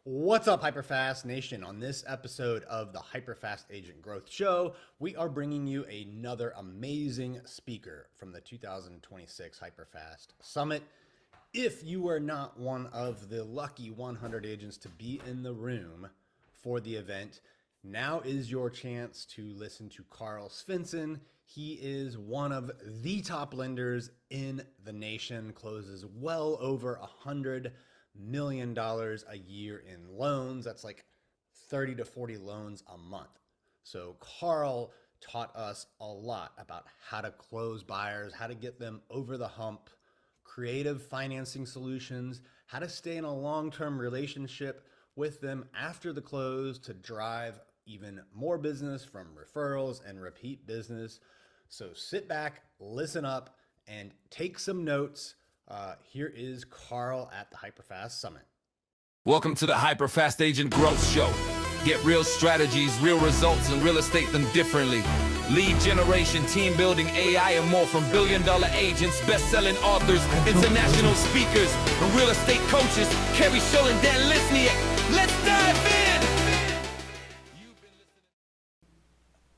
What's up, HyperFast Nation? On this episode of the HyperFast Agent Growth Show, we are bringing you another amazing speaker from the 2026 HyperFast Summit. If you are not one of the lucky 100 agents to be in the room for the event, now is your chance to listen to Karl Svendsen. He is one of the top lenders in the nation, closes well over $100 million a year in loans. That's like 30 to 40 loans a month. So Karl taught us a lot about how to close buyers, how to get them over the hump, creative financing solutions, how to stay in a long-term relationship with them after the close to drive even more business from referrals and repeat business. So sit back, listen up, and take some notes. Here is Karl at the HyperFast Summit. Welcome to the HyperFast Agent Growth Show. Get real strategies, real results, and real estate them differently. Lead generation, team building, AI, and more from billion-dollar agents, best-selling authors, international speakers, and real estate coaches. Kerry Shull and Dan Lesniak. Let's dive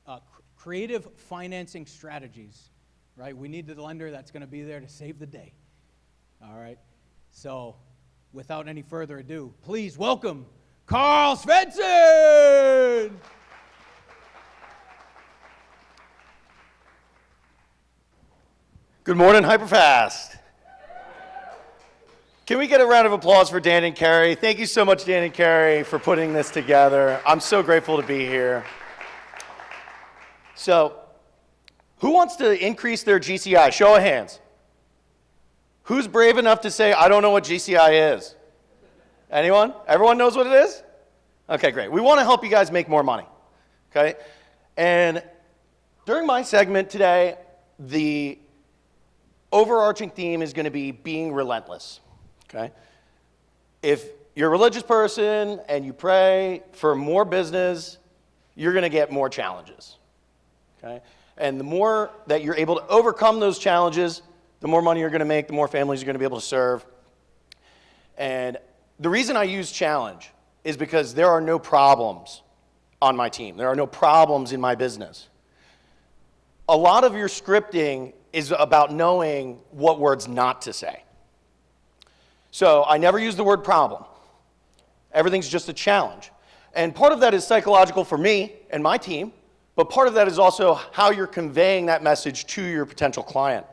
in! Creative financing strategies, right? We need the lender that's going to be there to save the day. All right, so without any further ado, please welcome Karl Svendsen! Good morning, HyperFast. Can we get a round of applause for Dan and Kerry? Thank you so much, Dan and Kerry, for putting this together. I'm so grateful to be here. So, who wants to increase their GCI? Show of hands. Who's brave enough to say, I don't know what GCI is? Anyone? Everyone knows what it is? Okay, great. We want to help you guys make more money, okay? And during my segment today, the overarching theme is going to be being relentless, okay? If you're a religious person and you pray for more business, you're going to get more challenges, okay? And the more that you're able to overcome those challenges, the more money you're going to make, the more families you're going to be able to serve. And the reason I use challenge is because there are no problems on my team. There are no problems in my business. A lot of your scripting is about knowing what words not to say. So I never use the word problem. Everything's just a challenge. And part of that is psychological for me and my team, but part of that is also how you're conveying that message to your potential client.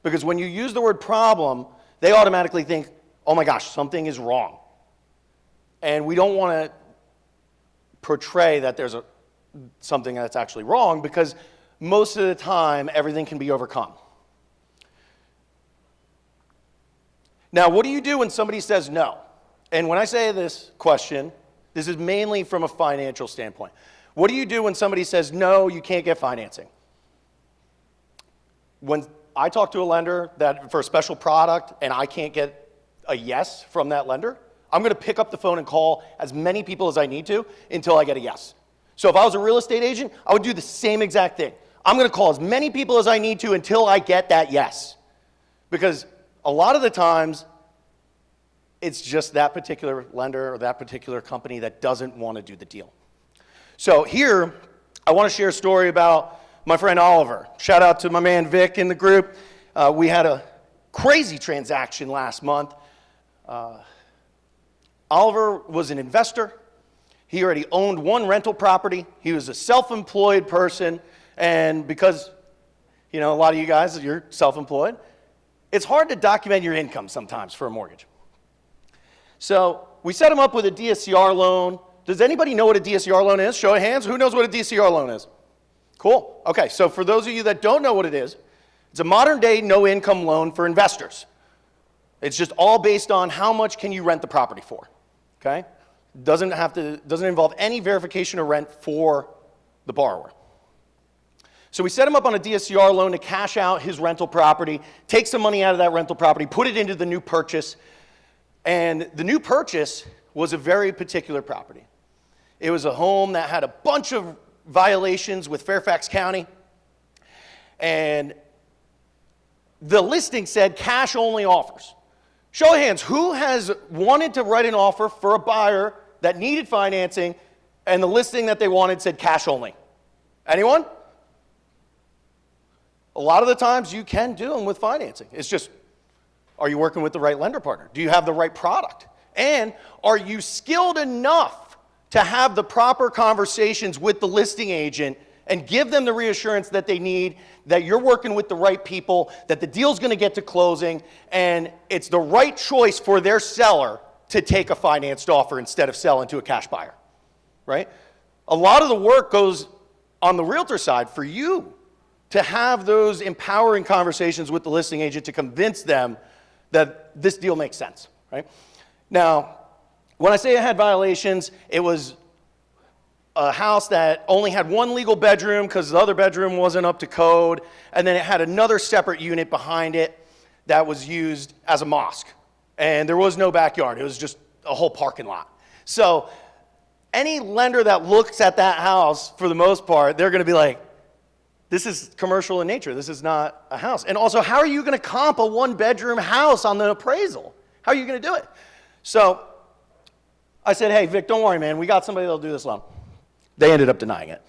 Because when you use the word problem, they automatically think, oh my gosh, something is wrong. And we don't want to portray that there's something that's actually wrong, because most of the time, everything can be overcome. Now, what do you do when somebody says no? And when I say this question, this is mainly from a financial standpoint. What do you do when somebody says, no, you can't get financing? When I talk to a lender that for a special product and I can't get a yes from that lender, I'm going to pick up the phone and call as many people as I need to until I get a yes. So if I was a real estate agent, I would do the same exact thing. I'm going to call as many people as I need to until I get that yes. Because a lot of the times, it's just that particular lender or that particular company that doesn't want to do the deal. So here, I want to share a story about my friend Oliver. Shout out to my man Vic in the group. We had a crazy transaction last month. Oliver was an investor. He already owned one rental property. He was a self-employed person. And because, a lot of you guys, you're self-employed, it's hard to document your income sometimes for a mortgage. So we set him up with a DSCR loan. Does anybody know what a DSCR loan is? Show of hands. Who knows what a DSCR loan is? Cool. Okay, so for those of you that don't know what it is, it's a modern-day no-income loan for investors. It's just all based on how much can you rent the property for, okay? Doesn't involve any verification of rent for the borrower. So we set him up on a DSCR loan to cash out his rental property, take some money out of that rental property, put it into the new purchase, and the new purchase was a very particular property. It was a home that had a bunch of violations with Fairfax County, and the listing said cash only offers. Show of hands, who has wanted to write an offer for a buyer that needed financing and the listing that they wanted said cash only? Anyone? A lot of the times you can do them with financing. It's just, are you working with the right lender partner? Do you have the right product? And are you skilled enough to have the proper conversations with the listing agent and give them the reassurance that they need, that you're working with the right people, that the deal's going to get to closing, and it's the right choice for their seller to take a financed offer instead of selling to a cash buyer, right? A lot of the work goes on the realtor side for you to have those empowering conversations with the listing agent to convince them that this deal makes sense, right? Now, when I say I had violations, it was a house that only had one legal bedroom because the other bedroom wasn't up to code, and then it had another separate unit behind it that was used as a mosque. And there was no backyard. It was just a whole parking lot. So any lender that looks at that house, for the most part, they're going to be like, this is commercial in nature. This is not a house. And also, how are you going to comp a one-bedroom house on the appraisal? How are you going to do it? So I said, hey, Vic, don't worry, man. We got somebody that'll do this loan. They ended up denying it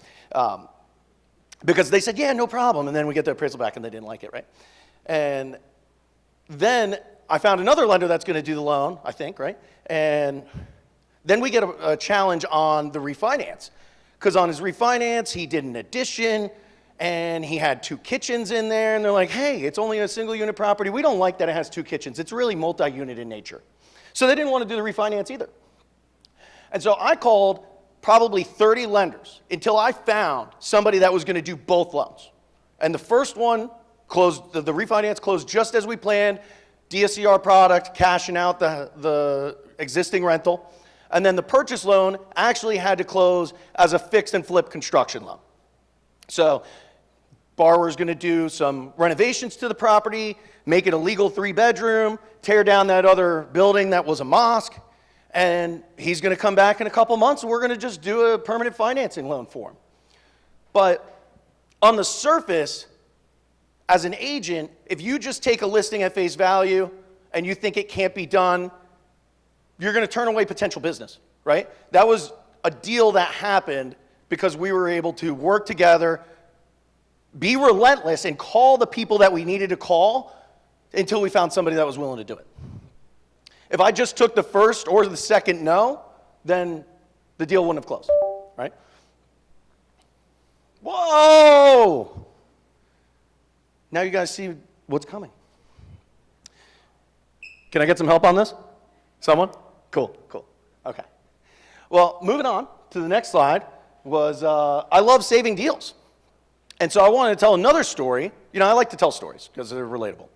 because they said, yeah, no problem. And then we get the appraisal back, and they didn't like it, right? And then I found another lender that's going to do the loan, I think, right? And then we get a challenge on the refinance because on his refinance, he did an addition, and he had 2 kitchens in there, and they're like, hey, it's only a single unit property. We don't like that it has 2 kitchens. It's really multi-unit in nature. So they didn't want to do the refinance either. And so I called probably 30 lenders until I found somebody that was going to do both loans. And the first one closed, the refinance closed just as we planned, DSCR product, cashing out the existing rental. And then the purchase loan actually had to close as a fix and flip construction loan. So borrower's going to do some renovations to the property, make it a legal 3-bedroom, tear down that other building that was a mosque, and he's going to come back in a couple months, and we're going to just do a permanent financing loan for him. But on the surface, as an agent, if you just take a listing at face value and you think it can't be done, you're going to turn away potential business, right? That was a deal that happened because we were able to work together, be relentless, and call the people that we needed to call until we found somebody that was willing to do it. If I just took the first or the second no, then the deal wouldn't have closed, right? Whoa! Now you guys see what's coming. Can I get some help on this? Someone? Cool. Okay. Well, moving on to the next slide was I love saving deals. And so I wanted to tell another story. You know, I like to tell stories because they're relatable.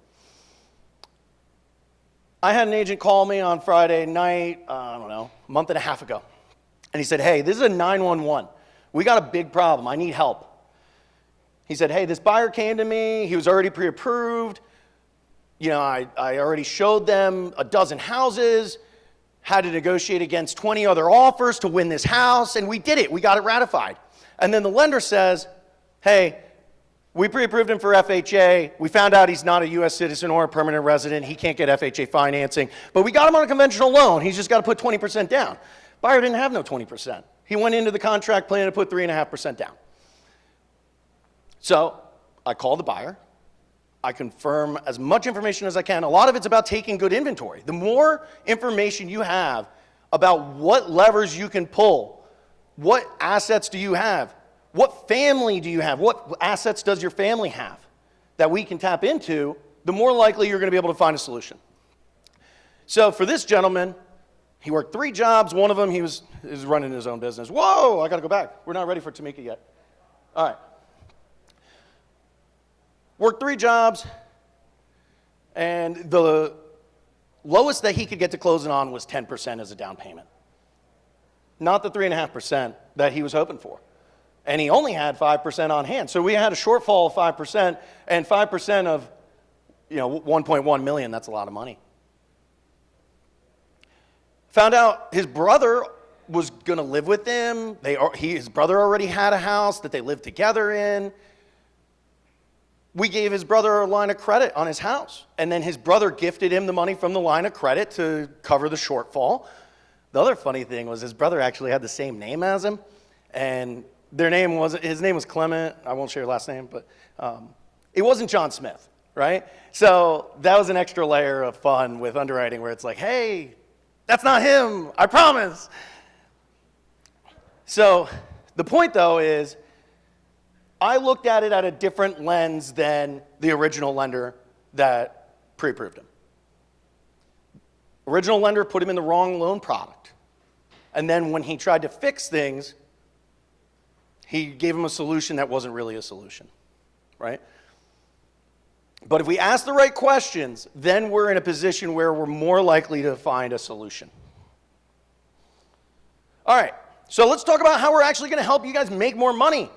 I had an agent call me on Friday night, I don't know, a month and a half ago. And he said, hey, this is a 911. We got a big problem. I need help. He said, hey, this buyer came to me. He was already pre-approved. You know, I already showed them a dozen houses, had to negotiate against 20 other offers to win this house, and we did it. We got it ratified. And then the lender says, hey, we pre-approved him for FHA. We found out he's not a U.S. citizen or a permanent resident. He can't get FHA financing. But we got him on a conventional loan. He's just got to put 20% down. Buyer didn't have no 20%. He went into the contract planning to put 3.5% down. So I call the buyer. I confirm as much information as I can. A lot of it's about taking good inventory. The more information you have about what levers you can pull, what assets do you have, what family do you have? What assets does your family have that we can tap into, the more likely you're going to be able to find a solution. So for this gentleman, he worked 3 jobs. One of them, he was running his own business. Whoa, I got to go back. We're not ready for Tamika yet. All right. Worked 3 jobs, and the lowest that he could get to closing on was 10% as a down payment. Not the 3.5% that he was hoping for. And he only had 5% on hand. So we had a shortfall of 5%, and 5% of, 1.1 million, that's a lot of money. Found out his brother was going to live with him. His brother already had a house that they lived together in. we gave his brother a line of credit on his house. And then his brother gifted him the money from the line of credit to cover the shortfall. The other funny thing was his brother actually had the same name as him. And his name was Clement. I won't share your last name, but it wasn't John Smith, right? So that was an extra layer of fun with underwriting where it's like, hey, that's not him, I promise. So the point, though, is I looked at it at a different lens than the original lender that pre-approved him. Original lender put him in the wrong loan product. And then when he tried to fix things, he gave him a solution that wasn't really a solution, right? But if we ask the right questions, then we're in a position where we're more likely to find a solution. All right, so let's talk about how we're actually going to help you guys make more money.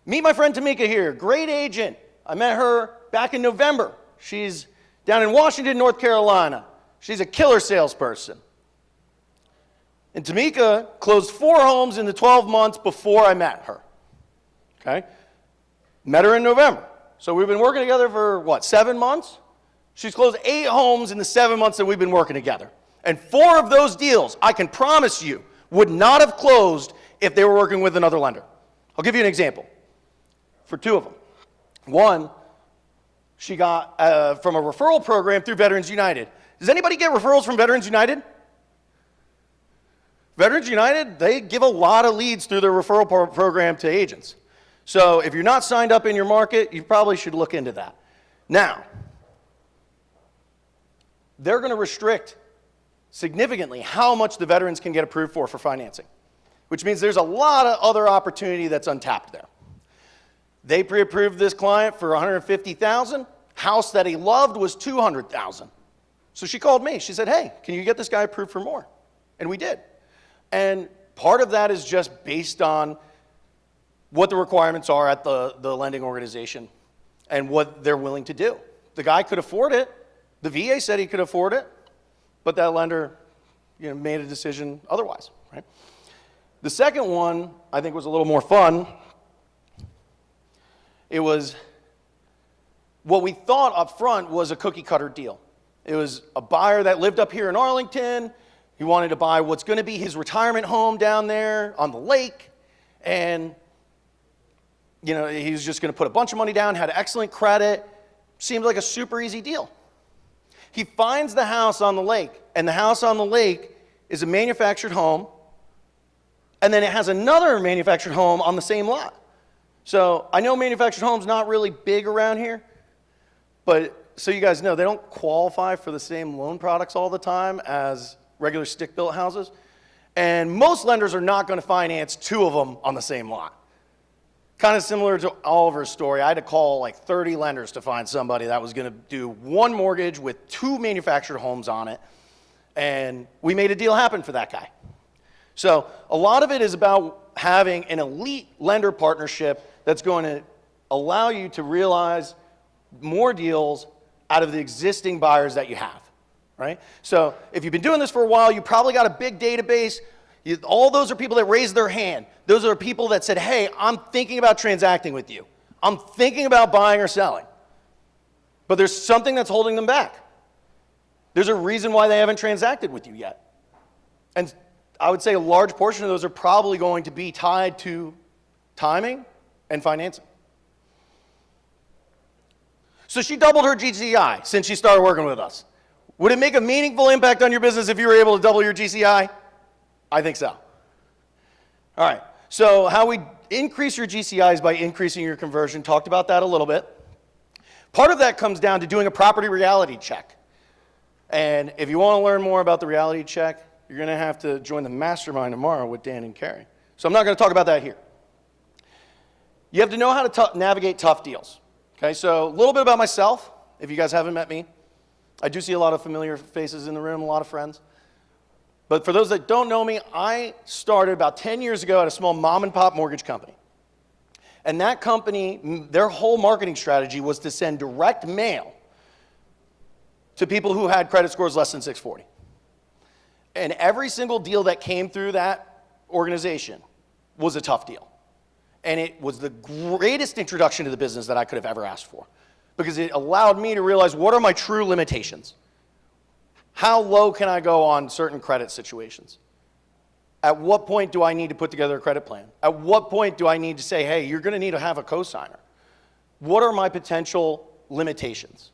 Meet my friend Tamika here, great agent. I met her back in November. She's down in Washington, North Carolina. She's a killer salesperson. And Tamika closed 4 homes in the 12 months before I met her. Okay? Met her in November. So we've been working together for, 7 months? She's closed 8 homes in the 7 months that we've been working together. And 4 of those deals, I can promise you, would not have closed if they were working with another lender. I'll give you an example for 2 of them. One, she got from a referral program through Veterans United. Does anybody get referrals from Veterans United? Veterans United, they give a lot of leads through their referral program to agents. So if you're not signed up in your market, you probably should look into that. Now, they're going to restrict significantly how much the veterans can get approved for financing, which means there's a lot of other opportunity that's untapped there. They pre-approved this client for $150,000. House that he loved was $200,000. So she called me. She said, hey, can you get this guy approved for more? And we did. And part of that is just based on what the requirements are at the lending organization and what they're willing to do. The guy could afford it. The VA said he could afford it, but that lender, made a decision otherwise, right? The second one, I think, was a little more fun. It was what we thought up front was a cookie cutter deal. It was a buyer that lived up here in Arlington. He wanted to buy what's going to be his retirement home down there on the lake. And, he was just going to put a bunch of money down, had excellent credit. Seemed like a super easy deal. He finds the house on the lake, and the house on the lake is a manufactured home, and then it has another manufactured home on the same lot. So I know manufactured homes not really big around here, but so you guys know, they don't qualify for the same loan products all the time as regular stick-built houses. And most lenders are not going to finance 2 of them on the same lot. Kind of similar to Oliver's story, I had to call like 30 lenders to find somebody that was going to do 1 mortgage with 2 manufactured homes on it. And we made a deal happen for that guy. So a lot of it is about having an elite lender partnership that's going to allow you to realize more deals out of the existing buyers that you have, right? So if you've been doing this for a while, you probably got a big database. All those are people that raised their hand. Those are people that said, hey, I'm thinking about transacting with you. I'm thinking about buying or selling. But there's something that's holding them back. There's a reason why they haven't transacted with you yet. And I would say a large portion of those are probably going to be tied to timing and financing. So she doubled her GCI since she started working with us. Would it make a meaningful impact on your business if you were able to double your GCI? I think so. All right, so how we increase your GCI is by increasing your conversion. Talked about that a little bit. Part of that comes down to doing a property reality check. And if you want to learn more about the reality check, you're going to have to join the mastermind tomorrow with Dan and Carrie. So I'm not going to talk about that here. You have to know how to navigate tough deals. Okay, so a little bit about myself, if you guys haven't met me. I do see a lot of familiar faces in the room, a lot of friends. But for those that don't know me, I started about 10 years ago at a small mom and pop mortgage company. And that company, their whole marketing strategy was to send direct mail to people who had credit scores less than 640. And every single deal that came through that organization was a tough deal. And it was the greatest introduction to the business that I could have ever asked for. because it allowed me to realize what are my true limitations. How low can I go on certain credit situations? At what point do I need to put together a credit plan? At what point do I need to say, hey, you're going to need to have a cosigner? What are my potential limitations?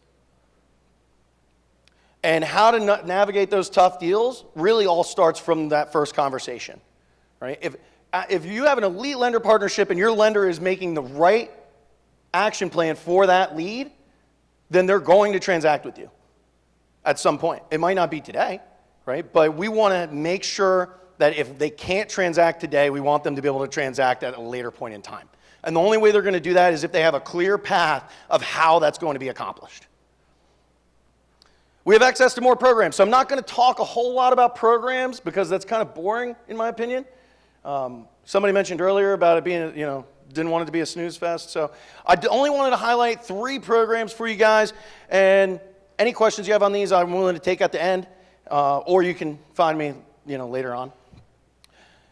And how to navigate those tough deals really all starts from that first conversation, right? If you have an elite lender partnership and your lender is making the right action plan for that lead, then they're going to transact with you at some point. It might not be today, right? But we want to make sure that if they can't transact today, we want them to be able to transact at a later point in time. And the only way they're going to do that is if they have a clear path of how that's going to be accomplished. We have access to more programs. So I'm not going to talk a whole lot about programs because that's kind of boring in my opinion. Somebody mentioned earlier about it being, didn't want it to be a snooze fest. So I only wanted to highlight 3 programs for you guys. And any questions you have on these, I'm willing to take at the end. Or you can find me, later on.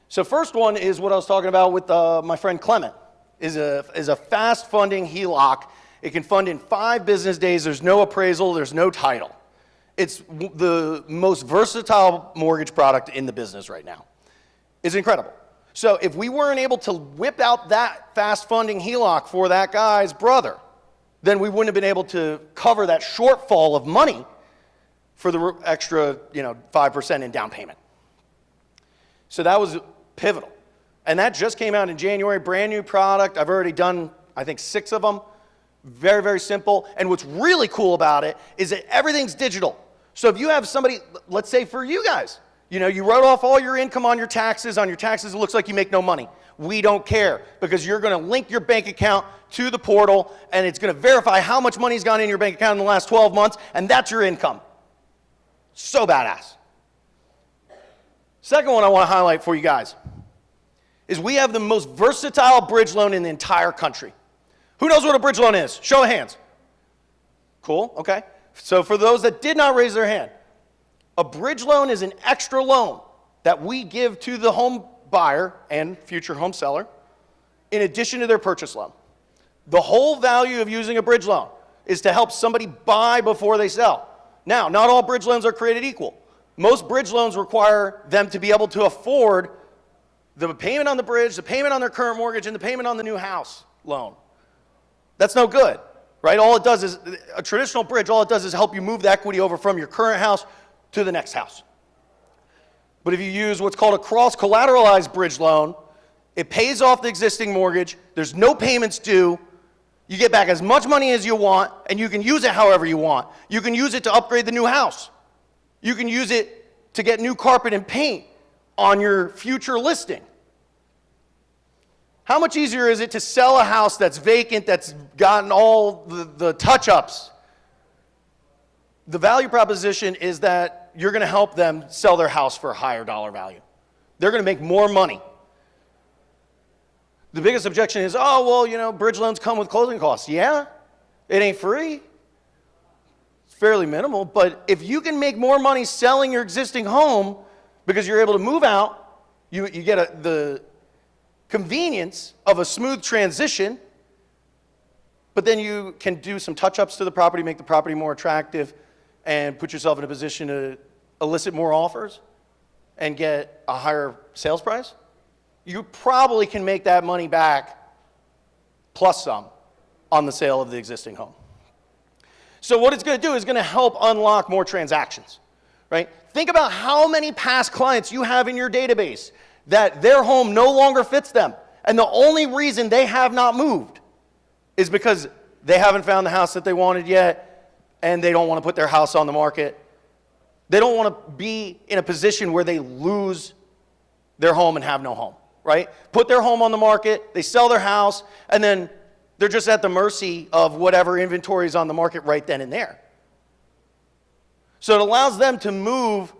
So first one is what I was talking about with my friend Clement. Is a fast funding HELOC. It can fund in 5 business days. There's no appraisal. There's no title. It's the most versatile mortgage product in the business right now. It's incredible. So if we weren't able to whip out that fast funding HELOC for that guy's brother, then we wouldn't have been able to cover that shortfall of money for the extra 5% in down payment. So that was pivotal. And that just came out in January, brand new product. I've already done, I think, 6 of them. Very, very simple. And what's really cool about it is that everything's digital. So if you have somebody, let's say for you guys, you wrote off all your income on your taxes. On your taxes, it looks like you make no money. We don't care because you're going to link your bank account to the portal and it's going to verify how much money's gone in your bank account in the last 12 months, and that's your income. So badass. Second one I want to highlight for you guys is we have the most versatile bridge loan in the entire country. Who knows what a bridge loan is? Show of hands. Cool, okay. So for those that did not raise their hand, a bridge loan is an extra loan that we give to the home buyer and future home seller in addition to their purchase loan. The whole value of using a bridge loan is to help somebody buy before they sell. Now, not all bridge loans are created equal. Most bridge loans require them to be able to afford the payment on the bridge, the payment on their current mortgage, and the payment on the new house loan. That's no good, right? All it does is, a traditional bridge, all it does is help you move the equity over from your current house to the next house. But if you use what's called a cross-collateralized bridge loan, it pays off the existing mortgage, there's no payments due, you get back as much money as you want, and you can use it however you want. You can use it to upgrade the new house. You can use it to get new carpet and paint on your future listing. How much easier is it to sell a house that's vacant, that's gotten all the touch-ups? The value proposition is that you're going to help them sell their house for a higher dollar value. They're going to make more money. The biggest objection is, bridge loans come with closing costs. Yeah, it ain't free. It's fairly minimal, but if you can make more money selling your existing home because you're able to move out, you get the convenience of a smooth transition, but then you can do some touch-ups to the property, make the property more attractive, and put yourself in a position to elicit more offers and get a higher sales price. You probably can make that money back plus some on the sale of the existing home. So what it's going to do is going to help unlock more transactions, right? Think about how many past clients you have in your database that their home no longer fits them, and the only reason they have not moved is because they haven't found the house that they wanted yet, and they don't want to put their house on the market. They don't want to be in a position where they lose their home and have no home, right? Put their home on the market, they sell their house, and then they're just at the mercy of whatever inventory is on the market right then and there. So it allows them to move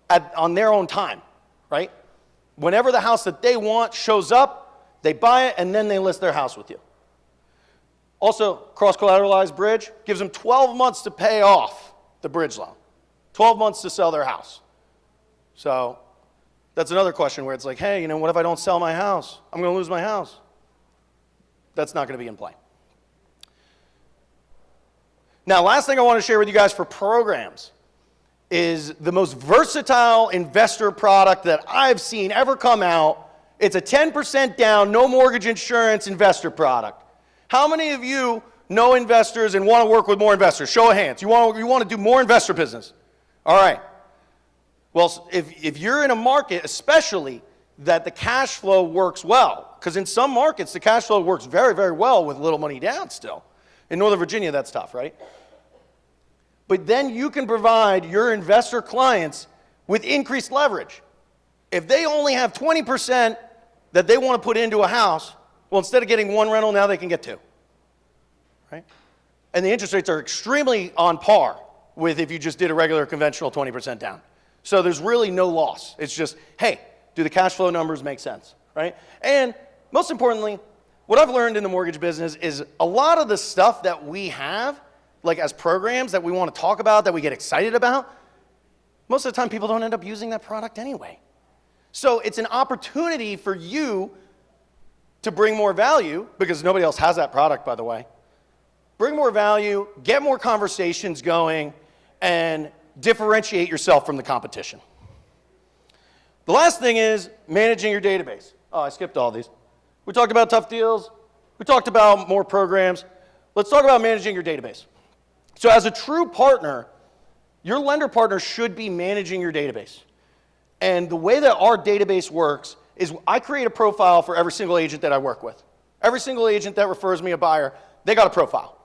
on their own time, right? Whenever the house that they want shows up, they buy it, and then they list their house with you. Also, cross-collateralized bridge gives them 12 months to pay off the bridge loan, 12 months to sell their house. So that's another question where it's like, hey, what if I don't sell my house? I'm going to lose my house. That's not going to be in play. Now, last thing I want to share with you guys for programs is the most versatile investor product that I've seen ever come out. It's a 10% down, no mortgage insurance investor product. How many of you know investors and want to work with more investors? Show of hands. You want to do more investor business? All right. Well, if you're in a market, especially that the cash flow works well, because in some markets, the cash flow works very, very well with little money down still. In Northern Virginia, that's tough, right? But then you can provide your investor clients with increased leverage. If they only have 20% that they want to put into a house, well, instead of getting one rental, now they can get two, right? And the interest rates are extremely on par with if you just did a regular conventional 20% down. So there's really no loss. It's just, hey, do the cash flow numbers make sense, right? And most importantly, what I've learned in the mortgage business is a lot of the stuff that we have, like as programs that we want to talk about, that we get excited about, most of the time people don't end up using that product anyway. So it's an opportunity for you to bring more value, because nobody else has that product, by the way. Bring more value, get more conversations going, and differentiate yourself from the competition. The last thing is managing your database. Oh, I skipped all these. We talked about tough deals. We talked about more programs. Let's talk about managing your database. So as a true partner, your lender partner should be managing your database. And the way that our database works is I create a profile for every single agent that I work with. Every single agent that refers me a buyer, they got a profile.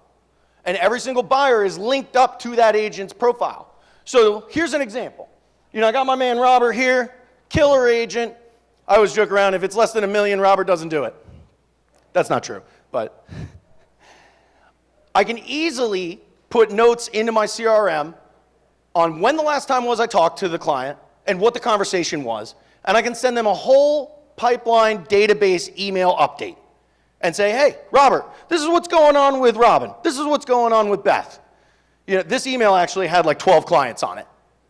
And every single buyer is linked up to that agent's profile. So here's an example. I got my man Robert here, killer agent. I always joke around, if it's less than $1 million, Robert doesn't do it. That's not true, but I can easily put notes into my CRM on when the last time was I talked to the client and what the conversation was, and I can send them a whole pipeline database email update and say, hey, Robert, this is what's going on with Robin. This is what's going on with Beth. This email actually had like 12 clients on it,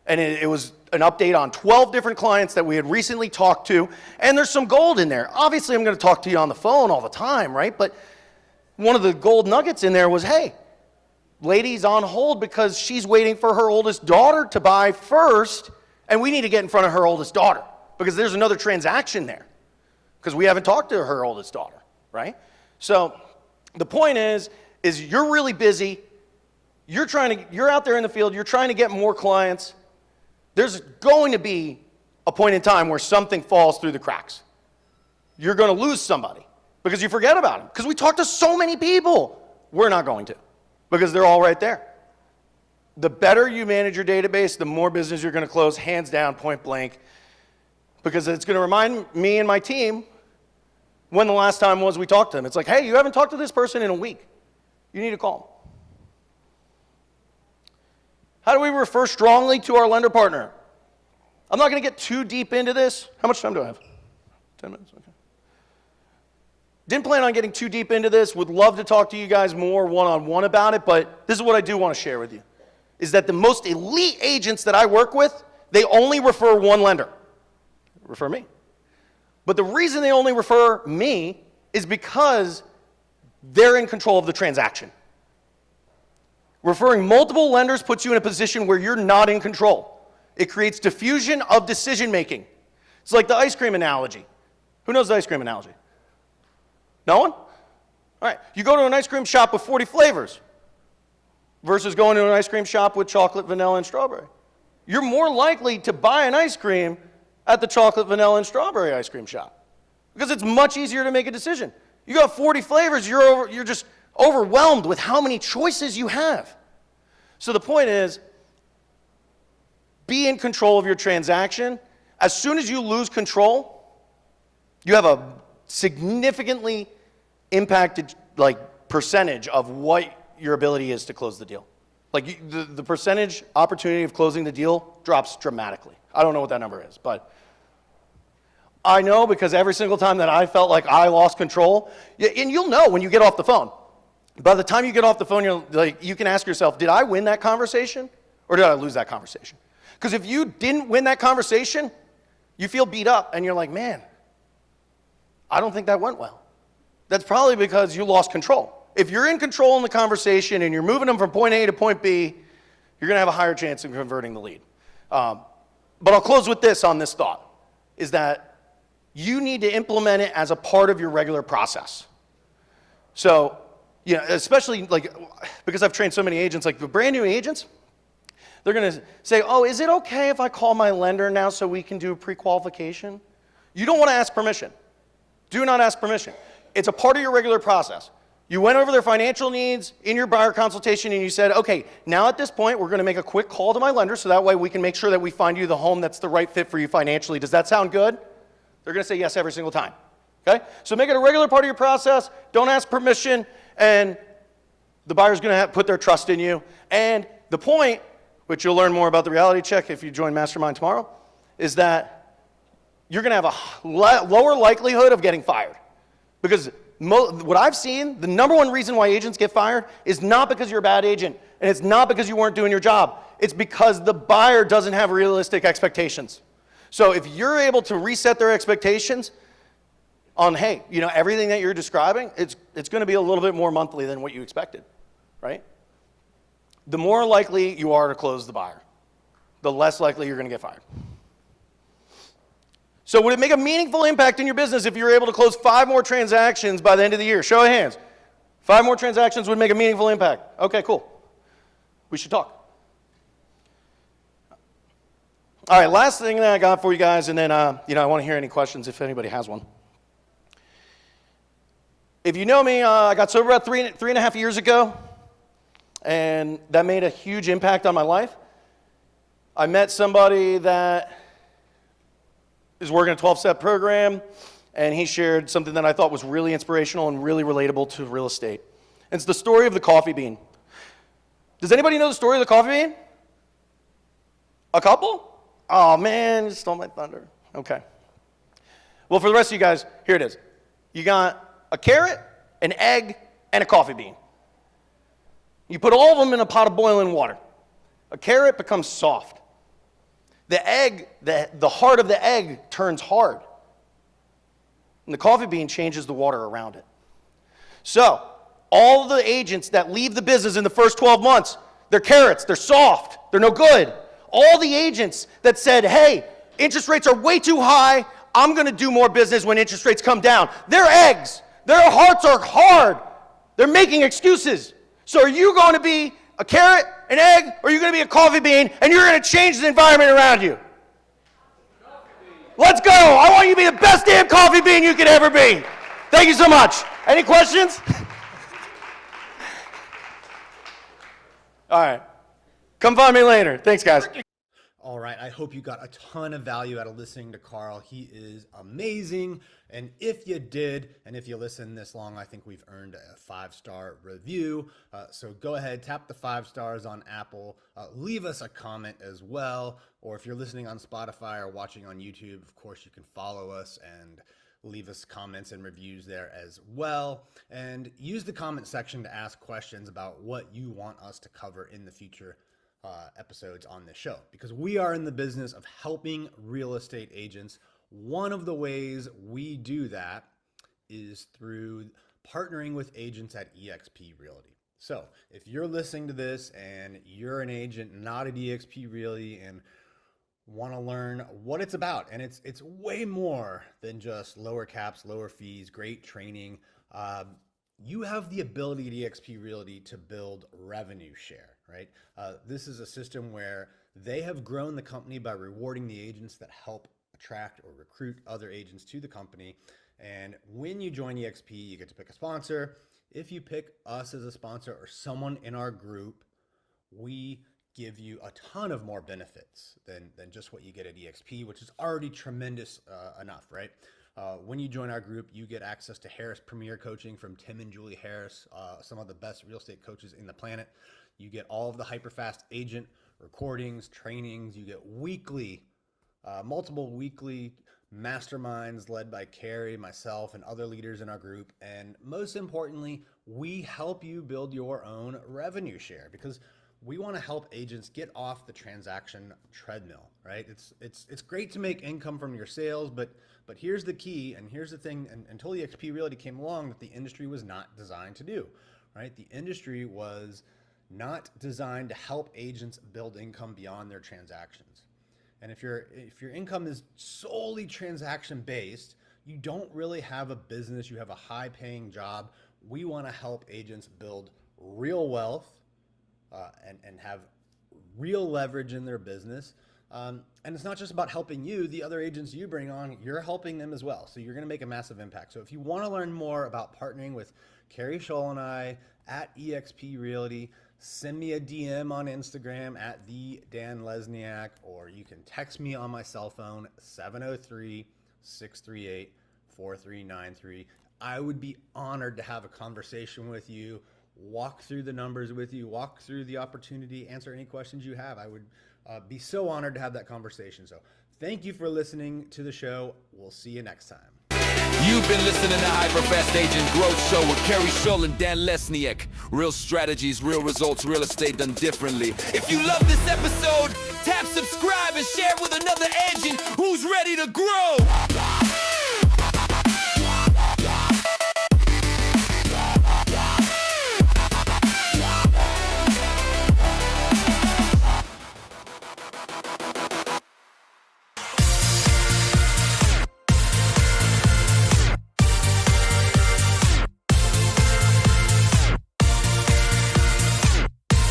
and it was an update on 12 different clients that we had recently talked to, and there's some gold in there. Obviously, I'm going to talk to you on the phone all the time, right? But one of the gold nuggets in there was, hey, lady's on hold because she's waiting for her oldest daughter to buy first, and we need to get in front of her oldest daughter because there's another transaction there because we haven't talked to her oldest daughter, right? So the point is you're really busy. You're out there in the field. You're trying to get more clients. There's going to be a point in time where something falls through the cracks. You're going to lose somebody because you forget about them. Because we talk to so many people. We're not going to, because they're all right there. The better you manage your database, the more business you're going to close, hands down, point blank, because it's going to remind me and my team when the last time was we talked to them. It's like, hey, you haven't talked to this person in a week. You need to call them. How do we refer strongly to our lender partner? I'm not going to get too deep into this. How much time do I have? 10 minutes, okay. Didn't plan on getting too deep into this. Would love to talk to you guys more one-on-one about it, but this is what I do want to share with you, is that the most elite agents that I work with, they only refer one lender. Refer me. But the reason they only refer me is because they're in control of the transaction. Referring multiple lenders puts you in a position where you're not in control. It creates diffusion of decision making. It's like the ice cream analogy. Who knows the ice cream analogy? No one? All right. You go to an ice cream shop with 40 flavors versus going to an ice cream shop with chocolate, vanilla, and strawberry. You're more likely to buy an ice cream at the chocolate, vanilla, and strawberry ice cream shop because it's much easier to make a decision. You got 40 flavors, you're just overwhelmed with how many choices you have. So the point is, be in control of your transaction. As soon as you lose control, you have a significantly impacted percentage of what your ability is to close the deal. The percentage opportunity of closing the deal drops dramatically. I don't know what that number is, but I know because every single time that I felt like I lost control, and you'll know when you get off the phone. By the time you get off the phone, you can ask yourself, did I win that conversation or did I lose that conversation? Because if you didn't win that conversation, you feel beat up and you're like, man, I don't think that went well. That's probably because you lost control. if you're in control in the conversation and you're moving them from point A to point B, you're going to have a higher chance of converting the lead. But I'll close with this on this thought, is that you need to implement it as a part of your regular process. So, you know, especially like, because I've trained so many agents, like the brand new agents, they're going to say, oh, is it okay if I call my lender now so we can do a pre-qualification? You don't want to ask permission. Do not ask permission. It's a part of your regular process. You went over their financial needs in your buyer consultation and you said, okay, now at this point, we're going to make a quick call to my lender so that way we can make sure that we find you the home that's the right fit for you financially. Does that sound good? They're going to say yes every single time. Okay? So make it a regular part of your process. Don't ask permission, and the buyer's going to have put their trust in you. And the point, which you'll learn more about the reality check if you join Mastermind tomorrow, is that you're going to have a lower likelihood of getting fired. Because what I've seen, the number one reason why agents get fired is not because you're a bad agent, and it's not because you weren't doing your job. It's because the buyer doesn't have realistic expectations. So if you're able to reset their expectations on, hey, you know, everything that you're describing, it's going to be a little bit more monthly than what you expected, right? The more likely you are to close the buyer, the less likely you're going to get fired. So would it make a meaningful impact in your business if you were able to close 5 more transactions by the end of the year? Show of hands. 5 more transactions would make a meaningful impact. Okay, cool. We should talk. All right, last thing that I got for you guys, and then you know, I want to hear any questions if anybody has one. If you know me, I got sober about three and a half years ago, and that made a huge impact on my life. I met somebody that is working a 12-step program, and he shared something that I thought was really inspirational and really relatable to real estate. And it's the story of the coffee bean. Does anybody know the story of the coffee bean? A couple? Oh man, you stole my thunder. Okay. Well, for the rest of you guys, here it is. You got a carrot, an egg, and a coffee bean. You put all of them in a pot of boiling water. A carrot becomes soft. The egg, the heart of the egg turns hard. And the coffee bean changes the water around it. So, all the agents that leave the business in the first 12 months, they're carrots, they're soft, they're no good. All the agents that said, hey, interest rates are way too high, I'm going to do more business when interest rates come down. They're eggs. Their hearts are hard. They're making excuses. So are you going to be a carrot, an egg, or are you going to be a coffee bean, and you're going to change the environment around you? Let's go. I want you to be the best damn coffee bean you could ever be. Thank you so much. Any questions? All right. Come find me later. Thanks, guys. All right, I hope you got a ton of value out of listening to Karl. He is amazing. And if you did, and if you listened this long, I think we've earned a 5-star review. So go ahead, tap the 5 stars on Apple. Leave us a comment as well. Or if you're listening on Spotify or watching on YouTube, of course, you can follow us and leave us comments and reviews there as well. And use the comment section to ask questions about what you want us to cover in the future episodes on this show, because we are in the business of helping real estate agents. One of the ways we do that is through partnering with agents at eXp Realty. So if you're listening to this and you're an agent not at eXp Realty and want to learn what it's about, and it's way more than just lower caps, lower fees, great training, you have the ability at eXp Realty to build revenue share, right? This is a system where they have grown the company by rewarding the agents that help attract or recruit other agents to the company. And when you join eXp, you get to pick a sponsor. If you pick us as a sponsor or someone in our group, we give you a ton of more benefits than just what you get at eXp, which is already tremendous enough, right? When you join our group, you get access to Harris Premier Coaching from Tim and Julie Harris, some of the best real estate coaches in the planet. You get all of the HyperFast Agent recordings, trainings. You get weekly, multiple weekly masterminds led by Carrie, myself, and other leaders in our group. And most importantly, we help you build your own revenue share, because we want to help agents get off the transaction treadmill, right? It's great to make income from your sales, but here's the key, and here's the thing, and until eXp Realty came along, that the industry was not designed to do. right? The industry was not designed to help agents build income beyond their transactions. And if your income is solely transaction based, you don't really have a business, you have a high paying job. We want to help agents build real wealth and have real leverage in their business. And it's not just about helping you, the other agents you bring on, you're helping them as well. So you're going to make a massive impact. So if you want to learn more about partnering with Carrie Scholl and I at eXp Realty, send me a DM on Instagram at the Dan Lesniak, or you can text me on my cell phone, 703-638-4393. I would be honored to have a conversation with you, walk through the numbers with you, walk through the opportunity, answer any questions you have. I would be so honored to have that conversation. So thank you for listening to the show. We'll see you next time. You've been listening to HyperFast Agent Growth Show with Karl Svendsen and Dan Lesniak. Real strategies, real results, real estate done differently. If you love this episode, tap subscribe and share it with another agent who's ready to grow.